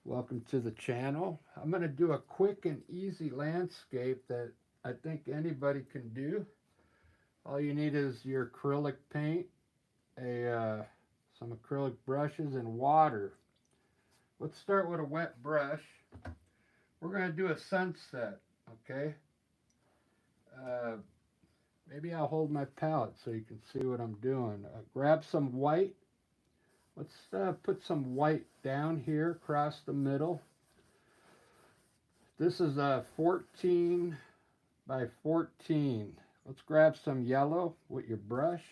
Welcome to the channel. I'm going to do a quick and easy landscape that I think anybody can do. All you need is your acrylic paint, some acrylic brushes, and water. Let's start with a wet brush. We're going to do a sunset, okay? Uh, Maybe I'll hold my palette so you can see what I'm doing. Grab some white. Let's put some white down here across the middle. This is a 14 by 14. Let's grab some yellow with your brush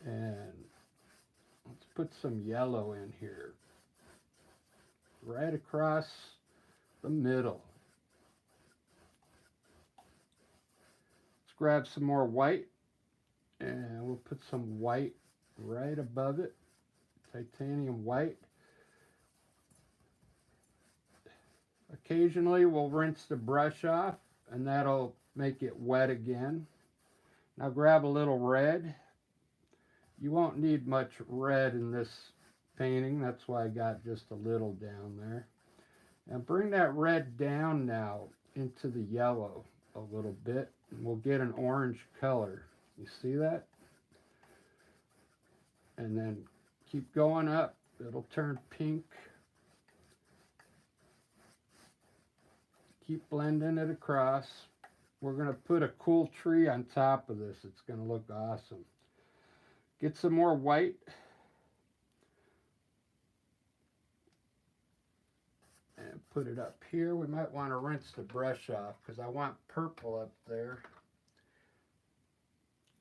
and let's put some yellow in here right across the middle. Let's grab some more white and we'll put some white right above it, titanium white. Occasionally we'll rinse the brush off and that'll make it wet again. Now grab a little red. You won't need much red in this painting, that's why I got just a little down there. And bring that red down now into the yellow a little bit and we'll get an orange color. You see that? And then keep going up, it'll turn pink. Keep blending it across. We're going to put a cool tree on top of this. It's going to look awesome. Get some more white. And put it up here. We might want to rinse the brush off because I want purple up there.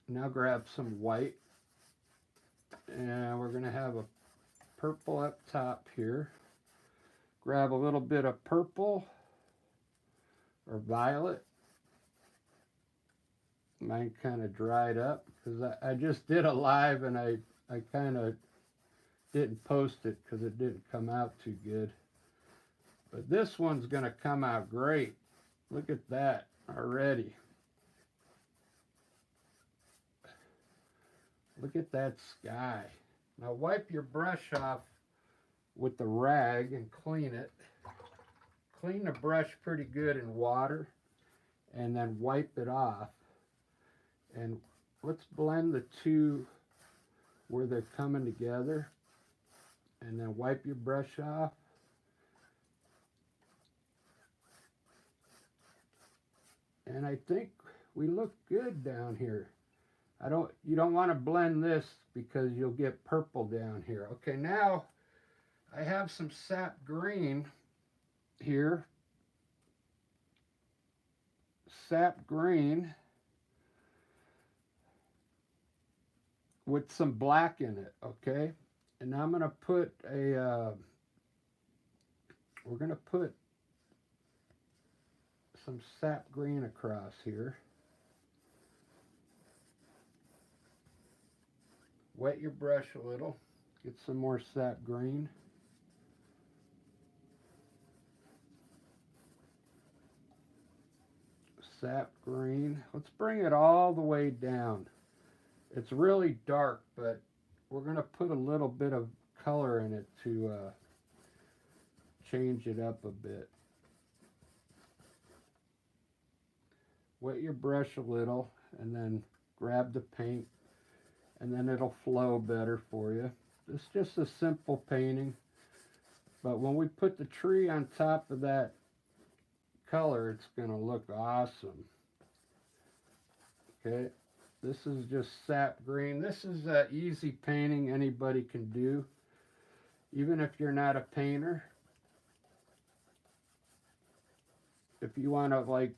Now grab some white. And we're going to have a purple up top here. Grab a little bit of purple or violet. Mine kind of dried up because I just did a live and I kind of didn't post it because it didn't come out too good. But this one's going to come out great. Look at that already. Look at that sky. Now wipe your brush off with the rag and clean it. Clean the brush pretty good in water and then wipe it off. And let's blend the two where they're coming together. And then wipe your brush off. And I think we look good down here. You don't want to blend this because you'll get purple down here. Okay, now I have some sap green here. Sap green with some black in it, okay? And now I'm going to put we're going to put some sap green across here. Wet your brush a little. Get some more sap green. Sap green. Let's bring it all the way down. It's really dark, but we're going to put a little bit of color in it to change it up a bit. Wet your brush a little and then grab the paint and then it'll flow better for you. It's just a simple painting, but when we put the tree on top of that color, it's going to look awesome. Okay, this is just sap green. This is an easy painting anybody can do, even if you're not a painter. If you want to like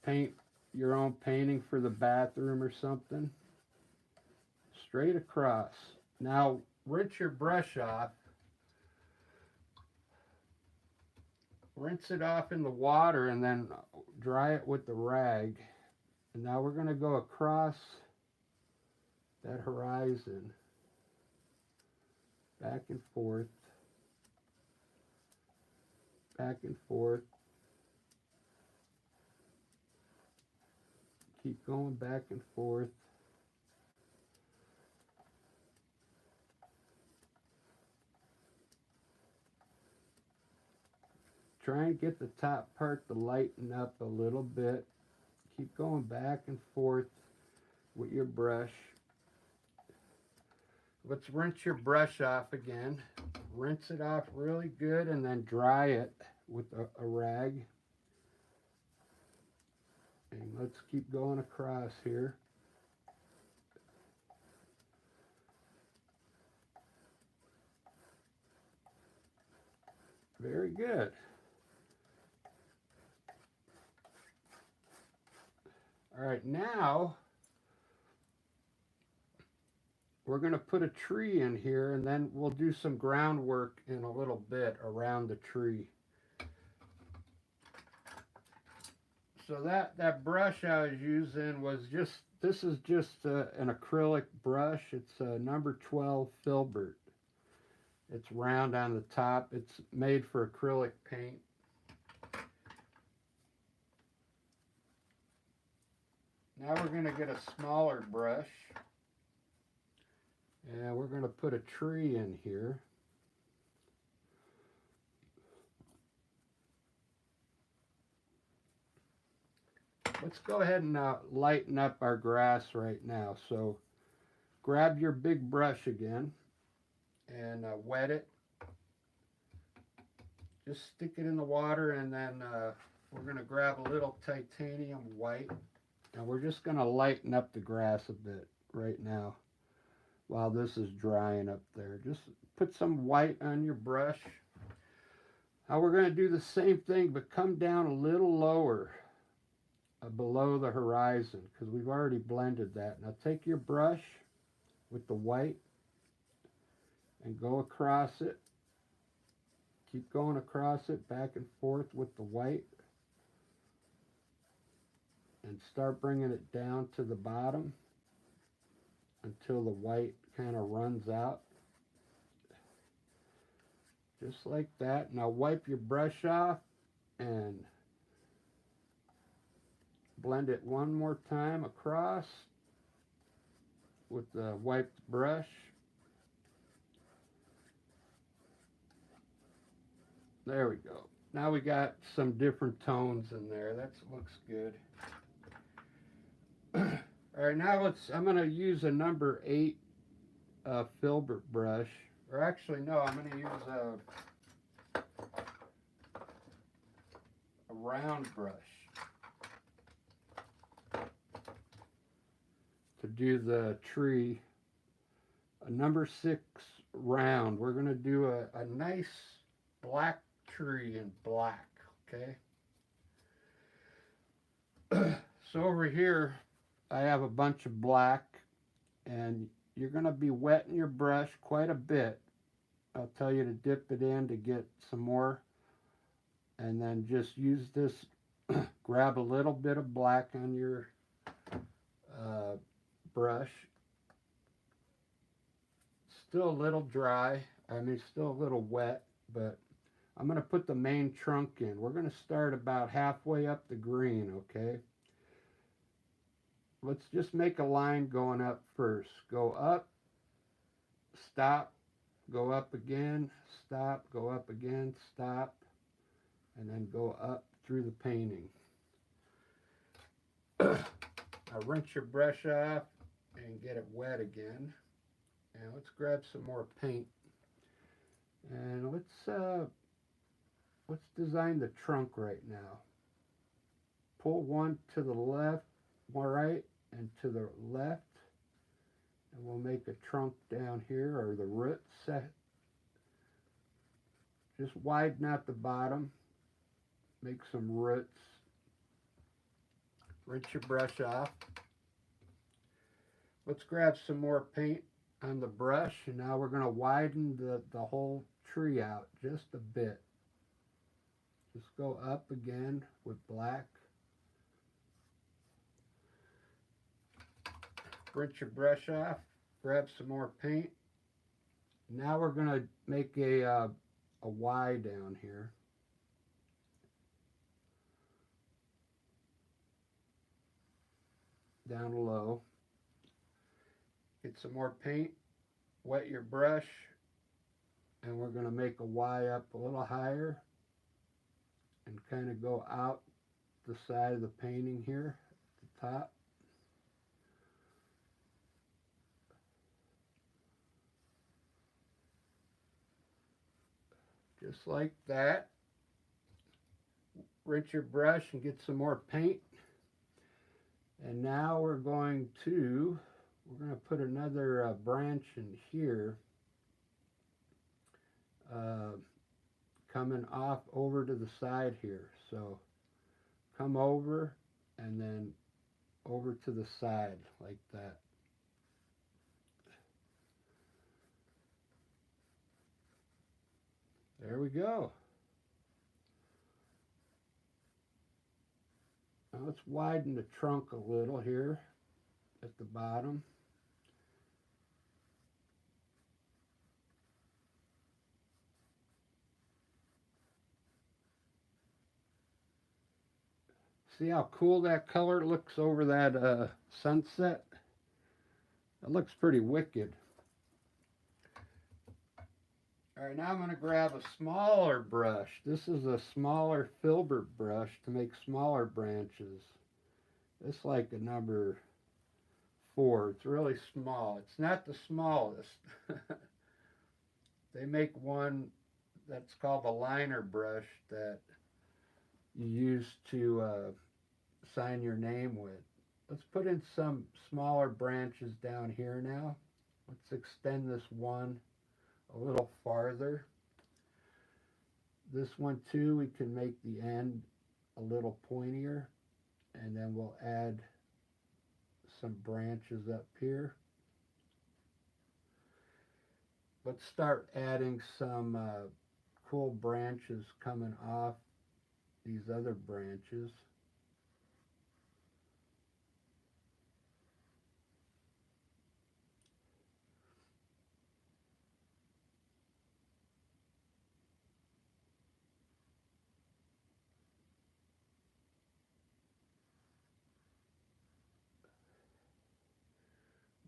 paint your own painting for the bathroom or something, straight across. Now rinse your brush off. Rinse it off in the water and then dry it with the rag. And now we're going to go across that horizon, back and forth, back and forth. Keep going back and forth. try and get the top part to lighten up a little bit. Keep going back and forth with your brush. Let's rinse your brush off again. Rinse it off really good and then dry it with a rag. And let's keep going across here. Very good. All right, now we're going to put a tree in here, and then we'll do some groundwork in a little bit around the tree. So that brush I was using was this is just an acrylic brush. It's a number 12 filbert. It's round on the top. It's made for acrylic paint. Now we're going to get a smaller brush. And we're going to put a tree in here. Let's go ahead and lighten up our grass right now. So grab your big brush again and wet it. Just stick it in the water, and then we're going to grab a little titanium white. And we're just going to lighten up the grass a bit right now while this is drying up there. Just put some white on your brush. Now we're going to do the same thing, but come down a little lower below the horizon, because we've already blended that. Now take your brush with the white and go across it. Keep going across it, back and forth with the white. And start bringing it down to the bottom until the white kind of runs out. Just like that. Now wipe your brush off and blend it one more time across with the wiped brush. There we go. Now we got some different tones in there. That looks good. All right, now I'm going to use a number 8 filbert brush. Or actually, no, I'm going to use a round brush to do the tree. A number 6 round. We're going to do a nice black tree in black, okay? So over here, I have a bunch of black, and you're going to be wetting your brush quite a bit. I'll tell you to dip it in to get some more, and then just use this, grab a little bit of black on your brush. Still a little dry, still a little wet, but I'm going to put the main trunk in. We're going to start about halfway up the green, okay? Let's just make a line going up first. Go up, stop, go up again, stop, go up again, stop, and then go up through the painting. Now rinse your brush off and get it wet again. And let's grab some more paint. And let's design the trunk right now. Pull one to the left, right, and to the left, and we'll make a trunk down here, or the root set. Just widen out the bottom, make some roots. Rinse your brush off. Let's grab some more paint on the brush, and now we're going to widen the whole tree out just a bit. Just go up again with black. Rinse your brush off, grab some more paint. Now we're going to make a Y down here. Down low. Get some more paint, wet your brush, and we're going to make a Y up a little higher. and kind of go out the side of the painting here at the top. Just like that. Rinse your brush and get some more paint. And now we're going to put another branch in here, coming off over to the side here. So come over and then over to the side like that. There we go. Now let's widen the trunk a little here at the bottom. See how cool that color looks over that sunset? It looks pretty wicked. All right, now I'm going to grab a smaller brush. This is a smaller filbert brush to make smaller branches. It's like a number 4. It's really small. It's not the smallest. They make one that's called a liner brush that you use to sign your name with. Let's put in some smaller branches down here now. Let's extend this one a little farther. This one too, we can make the end a little pointier, and then we'll add some branches up here. Let's start adding some cool branches coming off these other branches.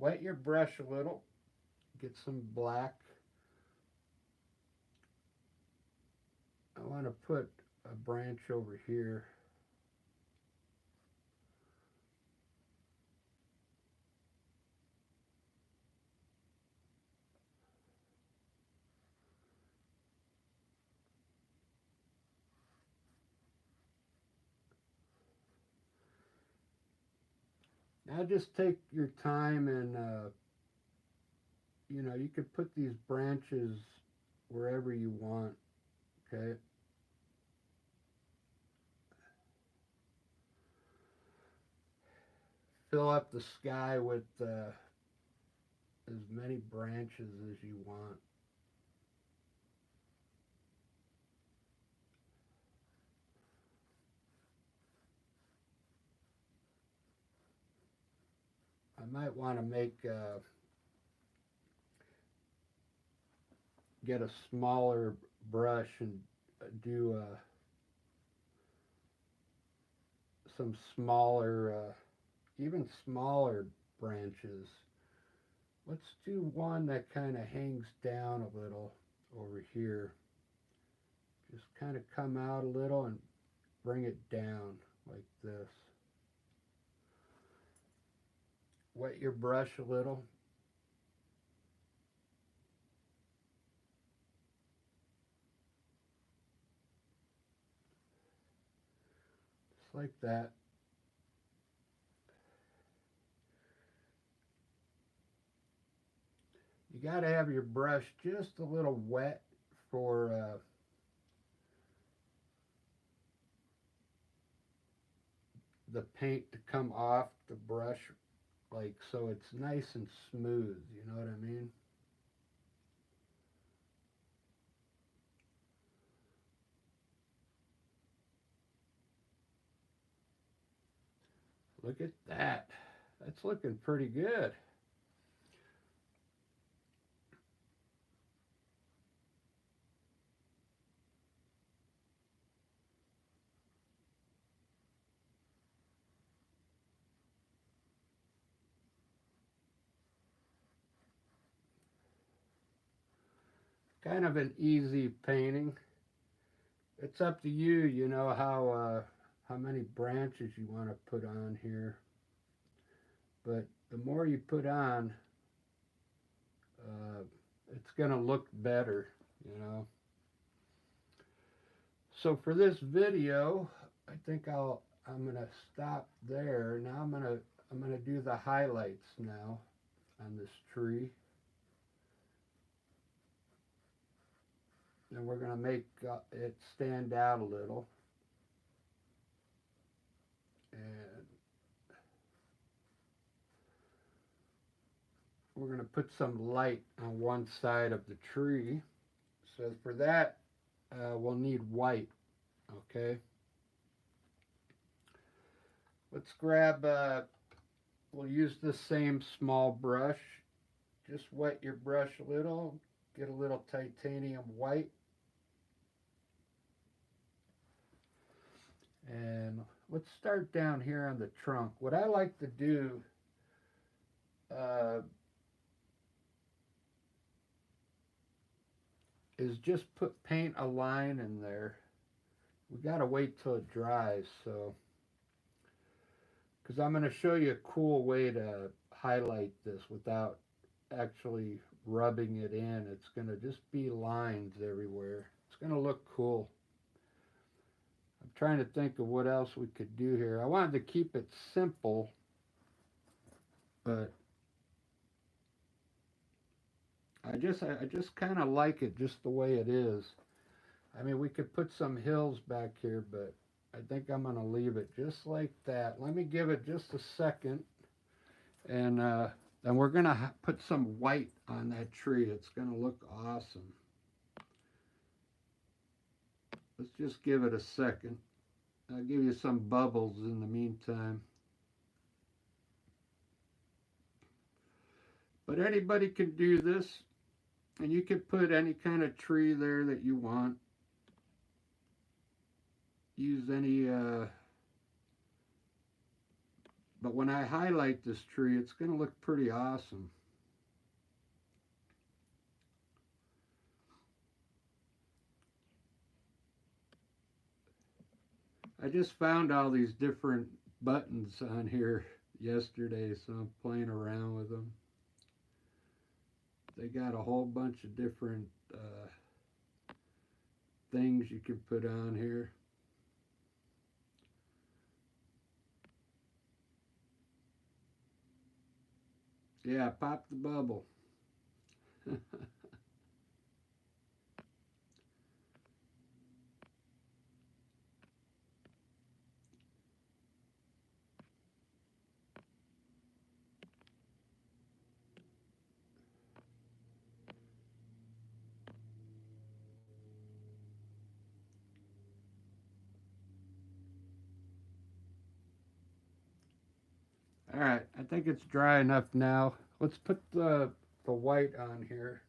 Wet your brush a little, get some black. I want to put a branch over here. Now just take your time and, you could put these branches wherever you want, okay? Fill up the sky with as many branches as you want. I might want to get a smaller brush and do some smaller, even smaller branches. Let's do one that kind of hangs down a little over here. Just kind of come out a little and bring it down like this. Wet your brush a little. Just like that. You got to have your brush just a little wet for the paint to come off the brush, like so it's nice and smooth, you know what I mean? Look at that. That's looking pretty good. Kind of an easy painting. It's up to you, you know, how many branches you want to put on here. But the more you put on, uh, it's going to look better, you know. So for this video, I think I'm going to stop there. Now I'm going to do the highlights now on this tree. And we're going to make it stand out a little. And we're going to put some light on one side of the tree. So for that, we'll need white, okay? Let's grab, we'll use the same small brush. Just wet your brush a little, get a little titanium white. And let's start down here on the trunk. What I like to do, is just paint a line in there. We got to wait till it dries, so because I'm going to show you a cool way to highlight this without actually rubbing it in. It's going to just be lines everywhere. It's going to look cool. I'm trying to think of what else we could do here. I wanted to keep it simple, but I just kind of like it just the way it is. I mean, we could put some hills back here, but I think I'm going to leave it just like that. Let me give it just a second, and we're going to put some white on that tree. It's going to look awesome. Let's just give it a second. I'll give you some bubbles in the meantime. But anybody can do this, and you can put any kind of tree there that you want. Use any, but when I highlight this tree, it's going to look pretty awesome. I just found all these different buttons on here yesterday, so I'm playing around with them. They got a whole bunch of different things you can put on here. Yeah, pop the bubble. All right, I think it's dry enough now. Let's put the white on here.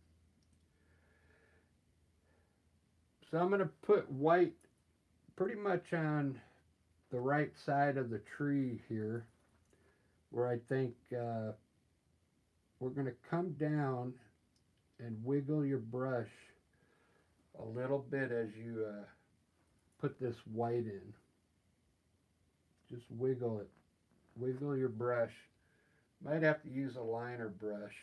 So I'm going to put white pretty much on the right side of the tree here, where I think we're going to come down and wiggle your brush a little bit as you put this white in. Just wiggle it. Wiggle your brush. Might have to use a liner brush.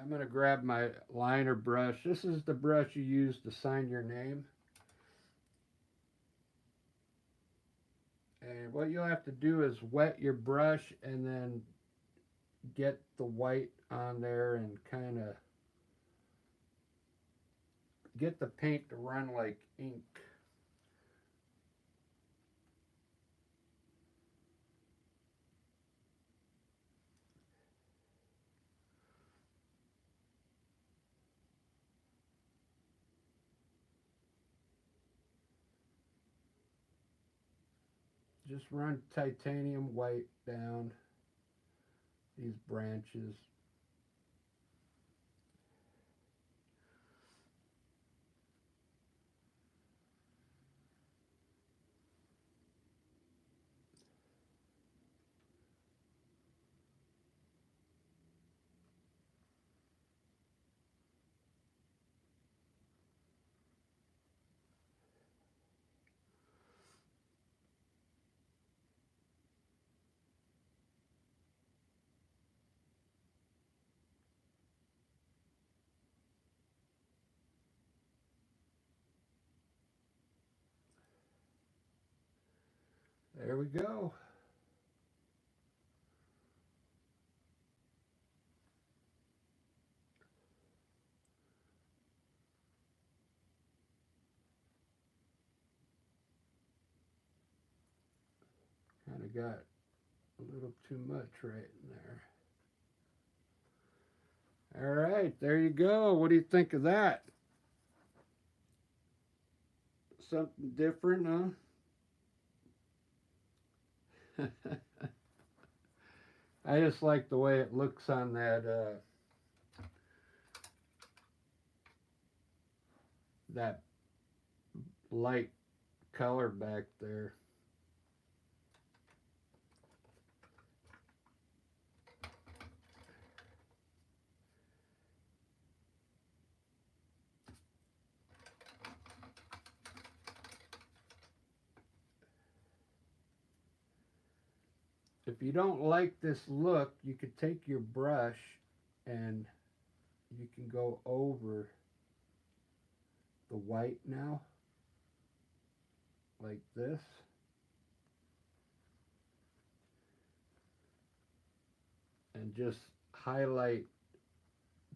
I'm going to grab my liner brush. This is the brush you use to sign your name. And what you'll have to do is wet your brush and then get the white on there and kind of get the paint to run like ink. Just run titanium white down these branches. there we go. Kind of got a little too much right in there. All right, there you go. What do you think of that? Something different, huh? I just like the way it looks on that light color back there. If you don't like this look, you could take your brush and you can go over the white now, like this. And just highlight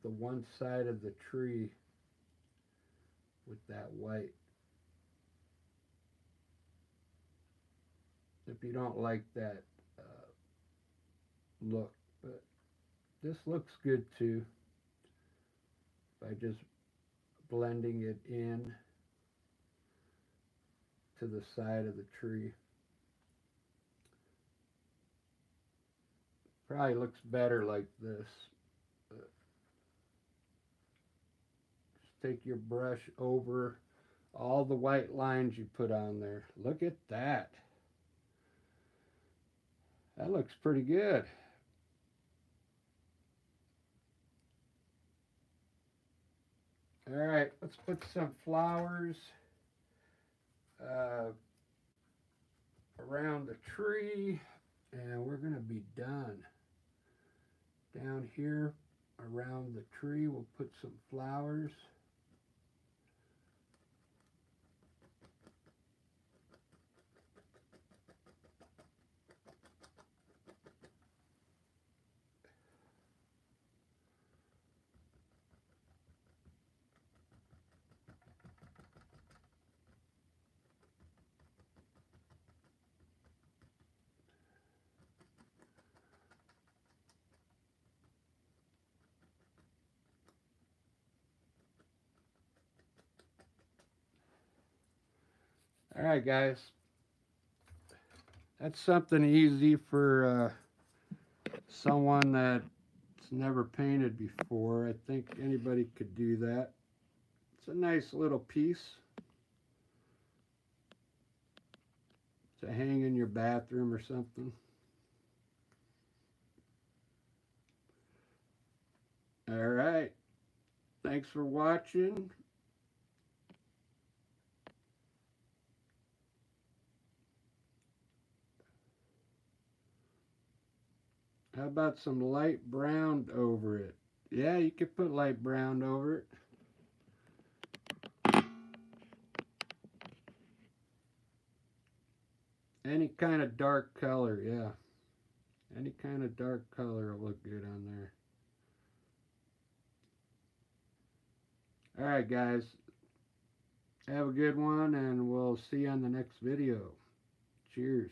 the one side of the tree with that white. If you don't like that look, but this looks good too by just blending it in to the side of the tree. Probably looks better like this. But just take your brush over all the white lines you put on there. Look at that. That looks pretty good. All right, let's put some flowers around the tree, and we're going to be done. Down here around the tree, we'll put some flowers. All right, guys. That's something easy for someone that's never painted before. I think anybody could do that. It's a nice little piece to hang in your bathroom or something. All right. Thanks for watching. How about some light brown over it? Yeah, you could put light brown over it. Any kind of dark color, yeah. Any kind of dark color will look good on there. All right, guys. Have a good one, and we'll see you on the next video. Cheers.